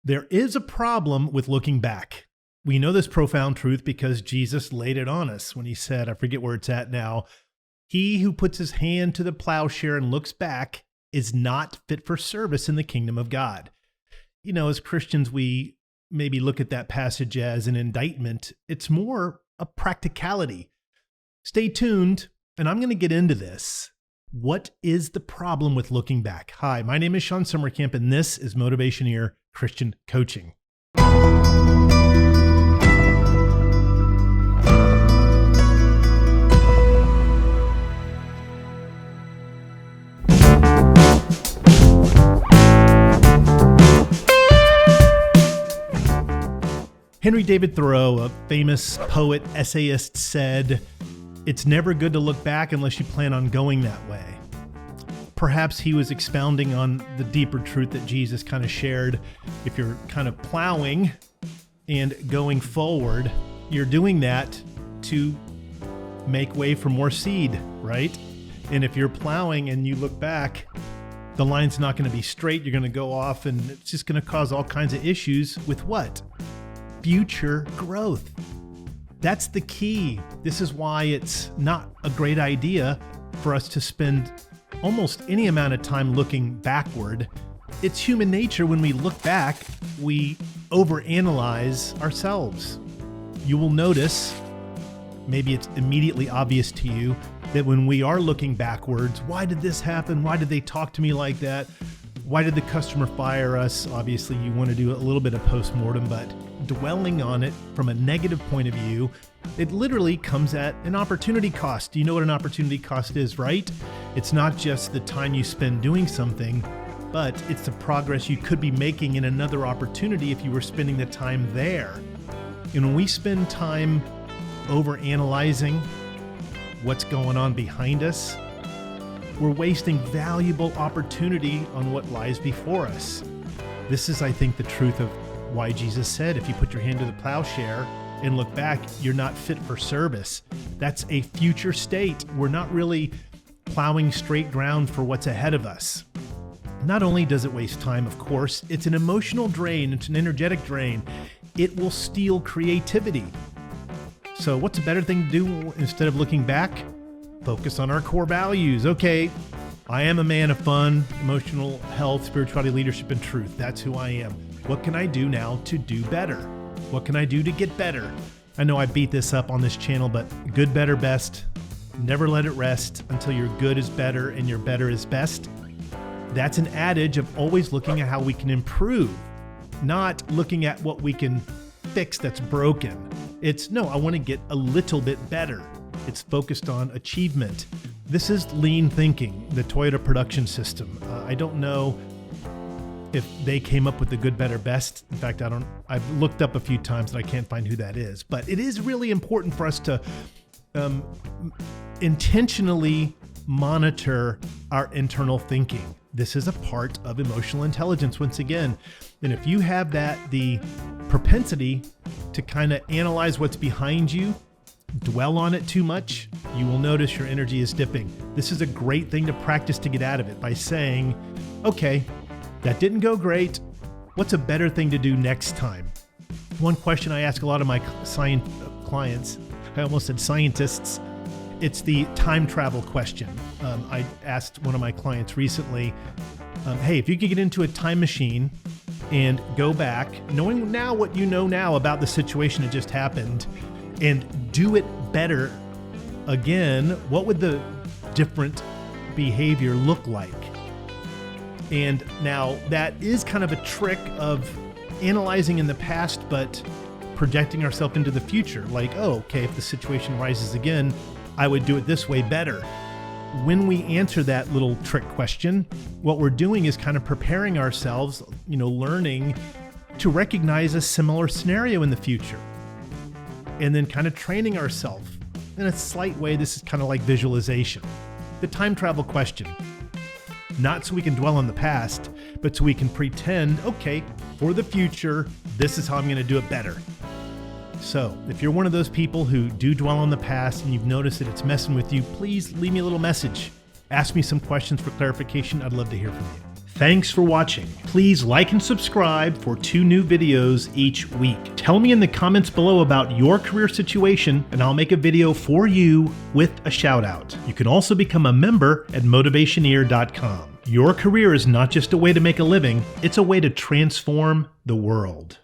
There is a problem with looking back. We know this profound truth because Jesus laid it on us when he said, I forget where it's at now, he who puts his hand to the plowshare and looks back is not fit for service in the kingdom of God. You know, as Christians, we maybe look at that passage as an indictment. It's more a practicality. Stay tuned, and I'm going to get into this. What is the problem with looking back? Hi, my name is Shawn Sommerkamp, and this is Motivationeer Christian Coaching. Henry David Thoreau, a famous poet, essayist, said, "It's never good to look back unless you plan on going that way." Perhaps he was expounding on the deeper truth that Jesus kind of shared. If you're kind of plowing and going forward, you're doing that to make way for more seed, right? And if you're plowing and you look back, the line's not going to be straight. You're going to go off, and it's just going to cause all kinds of issues with what? Future growth. That's the key. This is why it's not a great idea for us to spend almost any amount of time looking backward. It's human nature. When we look back, we overanalyze ourselves. You will notice, maybe it's immediately obvious to you, that when we are looking backwards, why did this happen? Why did they talk to me like that? Why did the customer fire us? Obviously, you want to do a little bit of postmortem, but dwelling on it from a negative point of view, it literally comes at an opportunity cost. You know what an opportunity cost is, right? It's not just the time you spend doing something, but it's the progress you could be making in another opportunity if you were spending the time there. And when we spend time overanalyzing what's going on behind us, we're wasting valuable opportunity on what lies before us. This is, I think, the truth of why Jesus said, if you put your hand to the plowshare and look back, you're not fit for service. That's a future state. We're not really plowing straight ground for what's ahead of us. Not only does it waste time, of course, it's an emotional drain. It's an energetic drain. It will steal creativity. So what's a better thing to do instead of looking back? Focus on our core values. Okay, I am a man of fun, emotional health, spirituality, leadership, and truth. That's who I am. What can I do now to do better? What can I do to get better? I know I beat this up on this channel, but good, better, best. Never let it rest until your good is better and your better is best. That's an adage of always looking at how we can improve, not looking at what we can fix that's broken. It's, no, I want to get a little bit better. It's focused on achievement. This is lean thinking, the Toyota production system. I don't know if they came up with the good, better, best. In fact, I've looked up a few times and I can't find who that is. But it is really important for us to intentionally monitor our internal thinking. This is a part of emotional intelligence, once again. And if you have the propensity to kind of analyze what's behind you, dwell on it too much, you will notice your energy is dipping. This is a great thing to practice to get out of it by saying, okay, that didn't go great. What's a better thing to do next time? One question I ask a lot of my clients, I almost said scientists, it's the time travel question. I asked one of my clients recently, hey, if you could get into a time machine and go back, knowing now what you know now about the situation that just happened, and do it better again, what would the different behavior look like? And now that is kind of a trick of analyzing in the past, but projecting ourselves into the future. Like, oh, okay, if the situation rises again, I would do it this way better. When we answer that little trick question, what we're doing is kind of preparing ourselves, learning to recognize a similar scenario in the future. And then kind of training ourselves in a slight way. This is kind of like visualization. The time travel question, not so we can dwell on the past, but so we can pretend, okay, for the future, this is how I'm going to do it better. So if you're one of those people who do dwell on the past and you've noticed that it's messing with you, please leave me a little message. Ask me some questions for clarification. I'd love to hear from you. Thanks for watching. Please like and subscribe for 2 new videos each week. Tell me in the comments below about your career situation and I'll make a video for you with a shout out. You can also become a member at Motivationeer.com. Your career is not just a way to make a living, it's a way to transform the world.